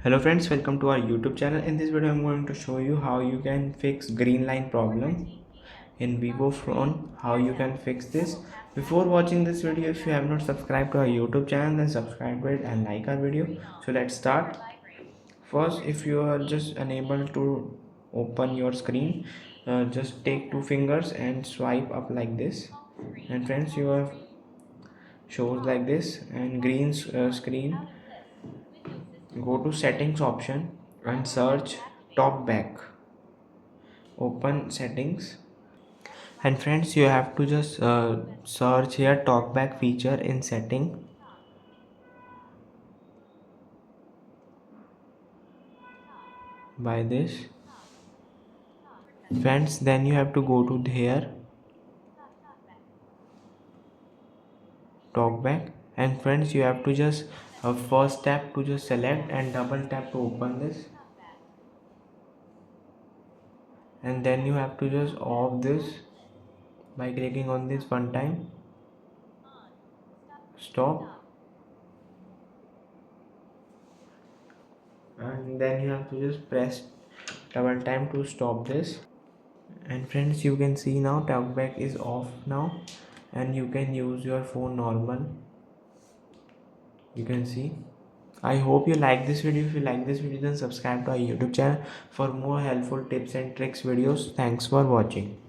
Hello friends, welcome to our YouTube channel. In this video I'm going to show you how you can fix green line problem in Vivo phone. How you can fix this. Before watching this video, if you have not subscribed to our YouTube channel, then subscribe to it and like our video. So let's start. First, if you are just unable to open your screen, just take two fingers and swipe up like this, and friends, you have shows like this and green screen. Go to settings option and search TalkBack. Open settings, and friends, you have to just search here TalkBack feature in setting. By this, friends, then you have to go to here TalkBack, and friends, you have to just first tap to just select and double tap to open this, and then you have to just off this by clicking on this one time. Stop, and then you have to just press double time to stop this. And friends, you can see now TalkBack is off now, and you can use your phone normal. You can see. I hope you like this video. If you like this video, then subscribe to our YouTube channel for more helpful tips and tricks videos. Thanks for watching.